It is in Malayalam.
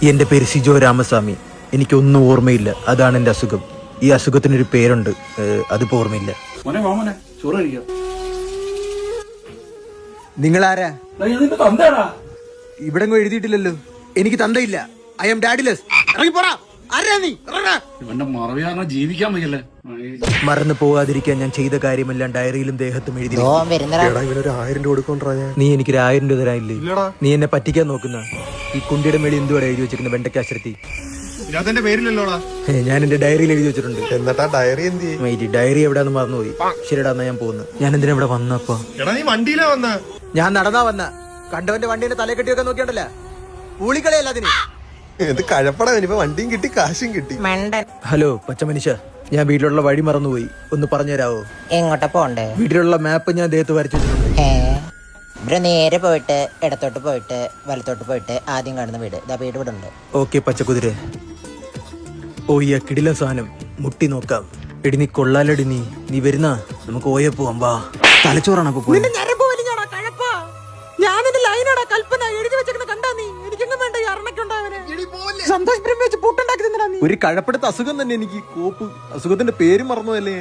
എന്റെ പേര് സിജോ രാമസ്വാമി. എനിക്കൊന്നും ഓർമ്മയില്ല. അതാണ് എന്റെ അസുഖം. ഈ അസുഖത്തിനൊരു പേരുണ്ട്, അതിപ്പോ ഓർമ്മയില്ല. നിങ്ങളാരാ? ഇവിടെ എഴുതിയിട്ടില്ലല്ലോ. എനിക്ക് തന്തയില്ല. I M daddyless. ജീവിക്കാൻ വയ്യല്ലേ. മറന്നു പോകാതിരിക്കാൻ ഞാൻ ചെയ്ത കാര്യമെല്ലാം ഡയറിയിലും ദേഹത്തും എഴുതി. നീ എനിക്കൊരു 1000 രൂപ തരാനില്ലേ? നീ എന്നെ പറ്റിക്കാൻ നോക്കുന്ന ഈ കുണ്ടിയുടെ മേളിൽ എന്തുവാണ് എഴുതി വെച്ചിരിക്കുന്ന? വെണ്ടക്കാശ്രത്തി. ഞാൻ എന്റെ ഡയറിയിൽ എഴുതി വെച്ചിട്ടുണ്ട്. എന്നിട്ടാ ഡയറി എന്ത്? ഡയറി എവിടെയാന്ന് മറന്നുപോയി. ശരിടാ, എന്നാ ഞാൻ പോകുന്നു. ഞാൻ എന്തിനാ ഇവിടെ വന്നപ്പോ? വണ്ടിയിലാ വന്ന? ഞാൻ നടന്നാ വന്ന. കണ്ടവന്റെ വണ്ടീന്റെ തലയെ കെട്ടി വെക്കാൻ നോക്കിയാണ്ടല്ല, ഊളിക്കളയല്ല അതിന്. ഇത് കഴപ്പട. ഇനിയിപ്പോ വണ്ടിയും കിട്ടി, കാശും കിട്ടി. ഹലോ പച്ച മനുഷ്യ, ഞാൻ വീട്ടിലുള്ള വഴി മറന്നുപോയി. ഒന്ന് പറഞ്ഞുതരാവോ? എങ്ങോട്ടാ പോണ്ടേ? വീട്ടിലുള്ള മാപ്പ് ഞാൻ ദേഹത്ത് വരച്ചു വെച്ചിട്ടുണ്ട്. ഇവിടെ നേരെ പോയിട്ട് ഇടത്തോട്ട് പോയിട്ട് വലത്തോട്ട് പോയിട്ട് ആദ്യം കാണുന്ന വീട്. വീട് ഇവിടെ ഉണ്ട്. ഓക്കെ പച്ചക്കുതിരെ. ഓ ഈ കിടില സാധനം മുട്ടി നോക്കാം. എടി നീ കൊള്ളാലടി. നീ വരുന്ന നമുക്ക് ഓയെ പോവാം. വാ. തലച്ചോറാണ് അപ്പൊ പോയി. ഒരു കഴപ്പെടുത്ത അസുഖം തന്നെ എനിക്ക്. കോപ്പ് അസുഖത്തിന്റെ പേര് മറന്നതല്ലേ.